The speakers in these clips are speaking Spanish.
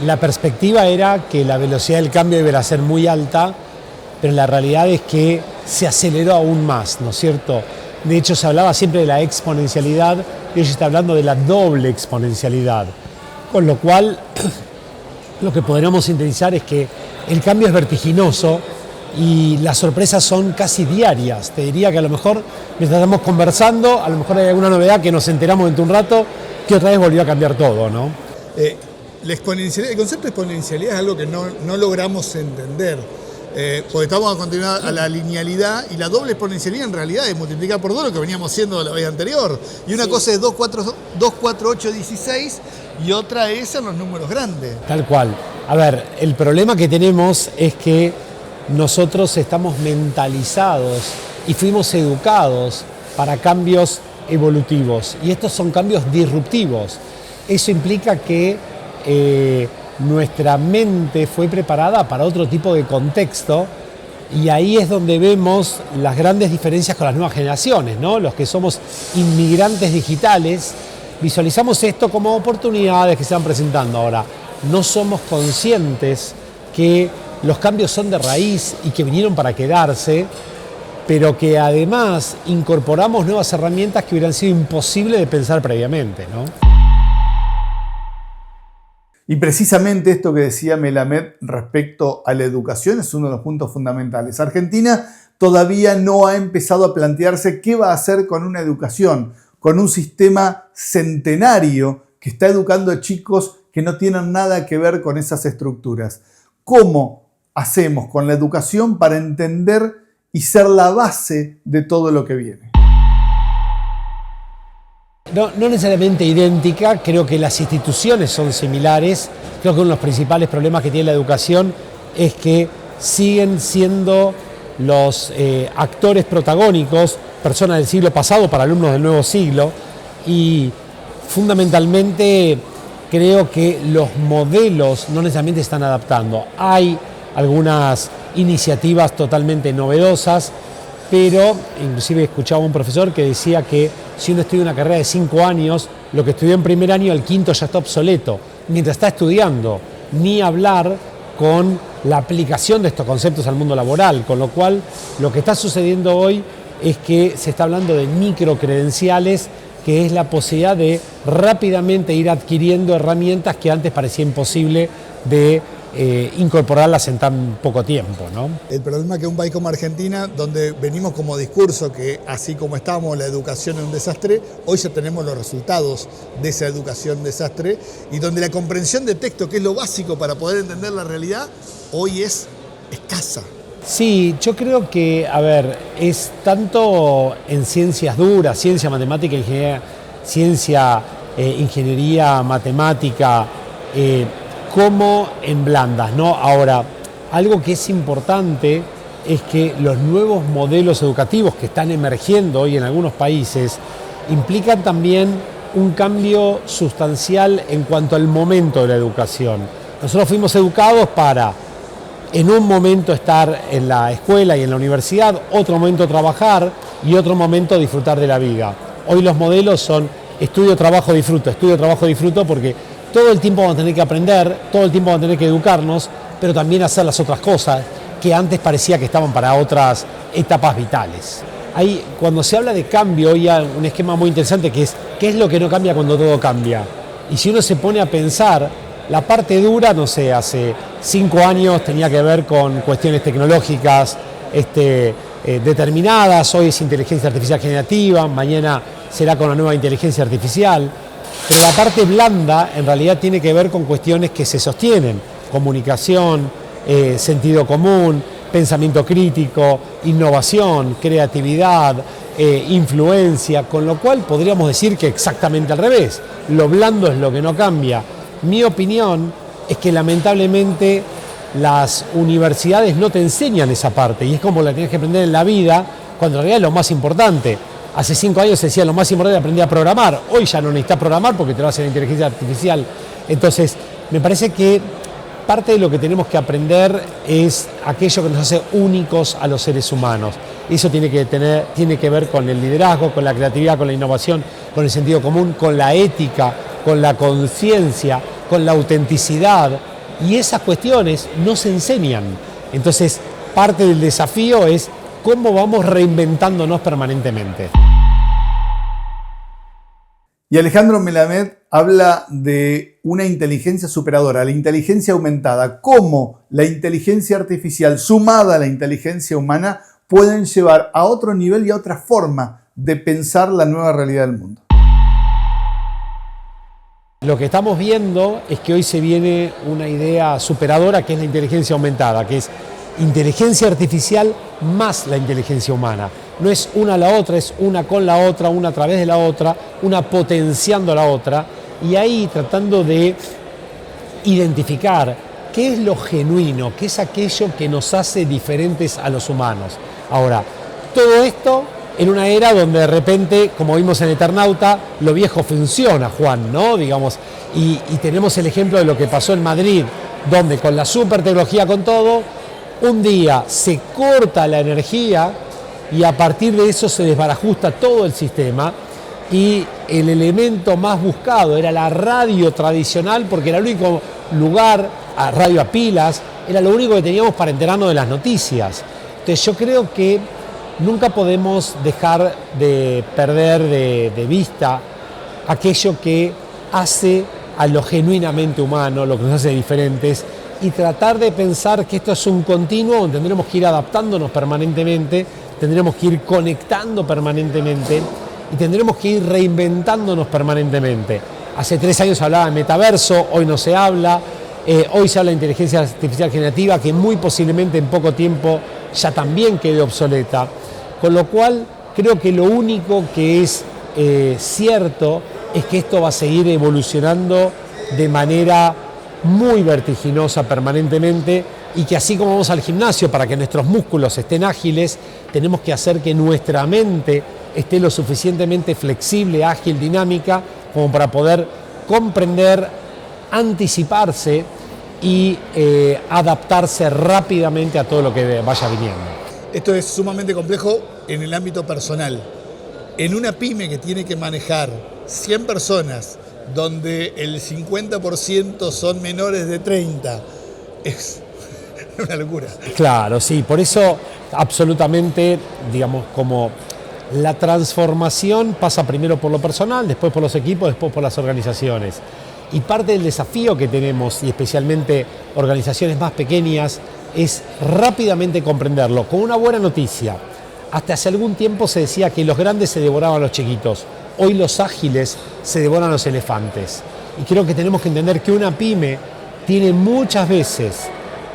la perspectiva era que la velocidad del cambio iba a ser muy alta, pero la realidad es que se aceleró aún más, ¿no es cierto? De hecho, se hablaba siempre de la exponencialidad y hoy se está hablando de la doble exponencialidad. Con lo cual, lo que podríamos sintetizar es que el cambio es vertiginoso y las sorpresas son casi diarias. Te diría que a lo mejor, mientras estamos conversando, a lo mejor hay alguna novedad que nos enteramos dentro de un rato, que otra vez volvió a cambiar todo, ¿no? El concepto de exponencialidad es algo que no logramos entender. Porque estamos acostumbrados a la linealidad y la doble exponencialidad en realidad es multiplicar por 2 lo que veníamos haciendo la vez anterior. Y una cosa es 2, 4, 8, 16 y otra es en los números grandes. Tal cual. A ver, el problema que tenemos es que nosotros estamos mentalizados y fuimos educados para cambios evolutivos y estos son cambios disruptivos. Eso implica que nuestra mente fue preparada para otro tipo de contexto y ahí es donde vemos las grandes diferencias con las nuevas generaciones, ¿no? Los que somos inmigrantes digitales visualizamos esto como oportunidades que se van presentando ahora. No somos conscientes que los cambios son de raíz y que vinieron para quedarse, pero que además incorporamos nuevas herramientas que hubieran sido imposibles de pensar previamente, ¿no? Y precisamente esto que decía Melamed respecto a la educación es uno de los puntos fundamentales. Argentina todavía no ha empezado a plantearse qué va a hacer con una educación, con un sistema centenario que está educando a chicos que no tienen nada que ver con esas estructuras. ¿Cómo hacemos con la educación para entender y ser la base de todo lo que viene? No necesariamente idéntica, creo que las instituciones son similares. Creo que uno de los principales problemas que tiene la educación es que siguen siendo los actores protagónicos, personas del siglo pasado para alumnos del nuevo siglo, y fundamentalmente creo que los modelos no necesariamente están adaptando. Hay algunas iniciativas totalmente novedosas, pero inclusive escuchaba a un profesor que decía que si uno estudia una carrera de 5 años, lo que estudió en primer año, al quinto ya está obsoleto, mientras está estudiando, ni hablar con la aplicación de estos conceptos al mundo laboral, con lo cual lo que está sucediendo hoy es que se está hablando de microcredenciales, que es la posibilidad de rápidamente ir adquiriendo herramientas que antes parecía imposible de incorporarlas en tan poco tiempo, ¿no? El problema es que un país como Argentina, donde venimos como discurso que así como estábamos la educación es un desastre, hoy ya tenemos los resultados de esa educación desastre y donde la comprensión de texto, que es lo básico para poder entender la realidad, hoy es escasa. Sí, yo creo que, a ver, es tanto en ciencias duras, ciencia, matemática, ingeniería, ingeniería, matemática, como en blandas, ¿no? Ahora, algo que es importante es que los nuevos modelos educativos que están emergiendo hoy en algunos países implican también un cambio sustancial en cuanto al momento de la educación. Nosotros fuimos educados para, en un momento, estar en la escuela y en la universidad, otro momento trabajar y otro momento disfrutar de la vida. Hoy los modelos son estudio, trabajo, disfruto, porque todo el tiempo vamos a tener que aprender, todo el tiempo vamos a tener que educarnos, pero también hacer las otras cosas que antes parecía que estaban para otras etapas vitales. Ahí, cuando se habla de cambio, hoy hay un esquema muy interesante que es ¿qué es lo que no cambia cuando todo cambia? Y si uno se pone a pensar, la parte dura, no sé, hace 5 años tenía que ver con cuestiones tecnológicas determinadas, hoy es inteligencia artificial generativa, mañana será con la nueva inteligencia artificial. Pero la parte blanda en realidad tiene que ver con cuestiones que se sostienen, comunicación, sentido común, pensamiento crítico, innovación, creatividad, influencia, con lo cual podríamos decir que exactamente al revés, lo blando es lo que no cambia. Mi opinión es que lamentablemente las universidades no te enseñan esa parte y es como la tienes que aprender en la vida, cuando en realidad es lo más importante. Hace 5 años se decía lo más importante es aprender a programar. Hoy ya no necesitas programar porque te lo hace la inteligencia artificial. Entonces, me parece que parte de lo que tenemos que aprender es aquello que nos hace únicos a los seres humanos. Eso tiene que ver con el liderazgo, con la creatividad, con la innovación, con el sentido común, con la ética, con la conciencia, con la autenticidad, Y esas cuestiones no se enseñan. Entonces, parte del desafío es cómo vamos reinventándonos permanentemente. Y Alejandro Melamed habla de una inteligencia superadora, la inteligencia aumentada. ¿Cómo la inteligencia artificial sumada a la inteligencia humana pueden llevar a otro nivel y a otra forma de pensar la nueva realidad del mundo? Lo que estamos viendo es que hoy se viene una idea superadora, que es la inteligencia aumentada, que es inteligencia artificial más la inteligencia humana. No es una a la otra, es una con la otra, una a través de la otra, una potenciando la otra, y ahí tratando de identificar qué es lo genuino, qué es aquello que nos hace diferentes a los humanos. Ahora, todo esto en una era donde de repente, como vimos en Eternauta, lo viejo funciona, Juan, ¿no? Digamos, y tenemos el ejemplo de lo que pasó en Madrid, donde con la super tecnología, con todo, un día se corta la energía y a partir de eso se desbarajusta todo el sistema, y el elemento más buscado era la radio tradicional, porque era el único lugar, a radio a pilas, era lo único que teníamos para enterarnos de las noticias. Entonces yo creo que nunca podemos dejar de perder de vista aquello que hace a lo genuinamente humano, lo que nos hace diferentes, y tratar de pensar que esto es un continuo donde tendremos que ir adaptándonos permanentemente, tendremos que ir conectando permanentemente y tendremos que ir reinventándonos permanentemente. Hace 3 años se hablaba de metaverso, hoy no se habla, hoy se habla de inteligencia artificial generativa, que muy posiblemente en poco tiempo ya también quede obsoleta. Con lo cual, creo que lo único que es cierto es que esto va a seguir evolucionando de manera muy vertiginosa permanentemente, y que así como vamos al gimnasio para que nuestros músculos estén ágiles, tenemos que hacer que nuestra mente esté lo suficientemente flexible, ágil, dinámica, como para poder comprender, anticiparse y adaptarse rápidamente a todo lo que vaya viniendo. Esto es sumamente complejo en el ámbito personal. En una pyme que tiene que manejar 100 personas, donde el 50% son menores de 30, es una locura. Claro, sí, por eso absolutamente, digamos, como la transformación pasa primero por lo personal, después por los equipos, después por las organizaciones. Y parte del desafío que tenemos, y especialmente organizaciones más pequeñas, es rápidamente comprenderlo. Con una buena noticia, hasta hace algún tiempo se decía que los grandes se devoraban a los chiquitos. Hoy los ágiles se devoran a los elefantes. Y creo que tenemos que entender que una pyme tiene muchas veces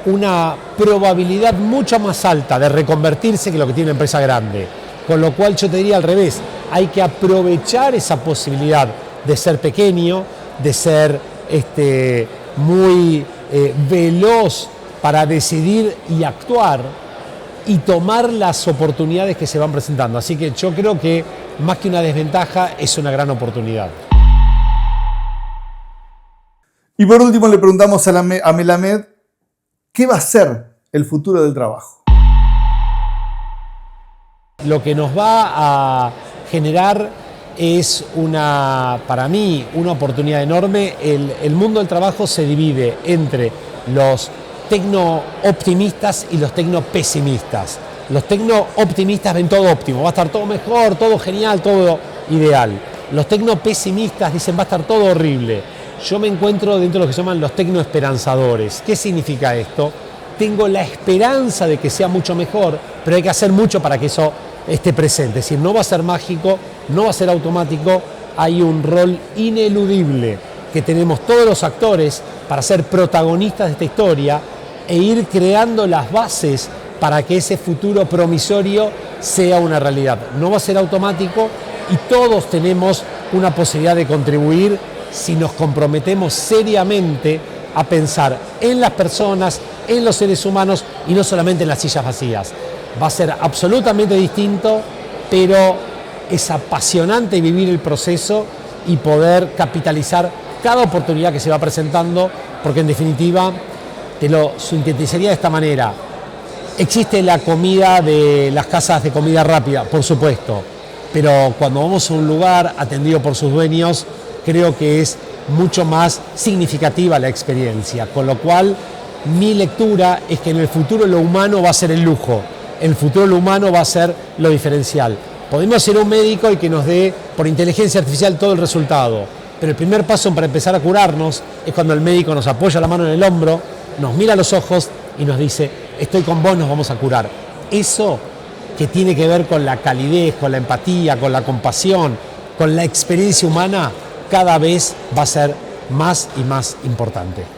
una probabilidad mucho más alta de reconvertirse que lo que tiene una empresa grande. Con lo cual yo te diría al revés, hay que aprovechar esa posibilidad de ser pequeño, de ser muy veloz para decidir y actuar y tomar las oportunidades que se van presentando. Así que yo creo que más que una desventaja es una gran oportunidad. Y por último le preguntamos a Melamed, ¿qué va a ser el futuro del trabajo? Lo que nos va a generar es para mí, una oportunidad enorme. El mundo del trabajo se divide entre los tecno-optimistas y los tecno-pesimistas. Los tecno-optimistas ven todo óptimo, va a estar todo mejor, todo genial, todo ideal. Los tecno-pesimistas dicen va a estar todo horrible. Yo me encuentro dentro de lo que se llaman los tecno-esperanzadores. ¿Qué significa esto? Tengo la esperanza de que sea mucho mejor, pero hay que hacer mucho para que eso esté presente. Es decir, no va a ser mágico, no va a ser automático, hay un rol ineludible que tenemos todos los actores para ser protagonistas de esta historia e ir creando las bases para que ese futuro promisorio sea una realidad. No va a ser automático y todos tenemos una posibilidad de contribuir si nos comprometemos seriamente a pensar en las personas, en los seres humanos y no solamente en las sillas vacías. Va a ser absolutamente distinto, pero es apasionante vivir el proceso y poder capitalizar cada oportunidad que se va presentando, porque en definitiva, te lo sintetizaría de esta manera. Existe la comida de las casas de comida rápida, por supuesto, pero cuando vamos a un lugar atendido por sus dueños, creo que es mucho más significativa la experiencia, con lo cual mi lectura es que en el futuro lo humano va a ser el lujo, en el futuro lo humano va a ser lo diferencial. Podemos ser un médico y que nos dé por inteligencia artificial todo el resultado, pero el primer paso para empezar a curarnos es cuando el médico nos apoya la mano en el hombro, nos mira a los ojos y nos dice, estoy con vos, nos vamos a curar. Eso que tiene que ver con la calidez, con la empatía, con la compasión, con la experiencia humana, cada vez va a ser más y más importante.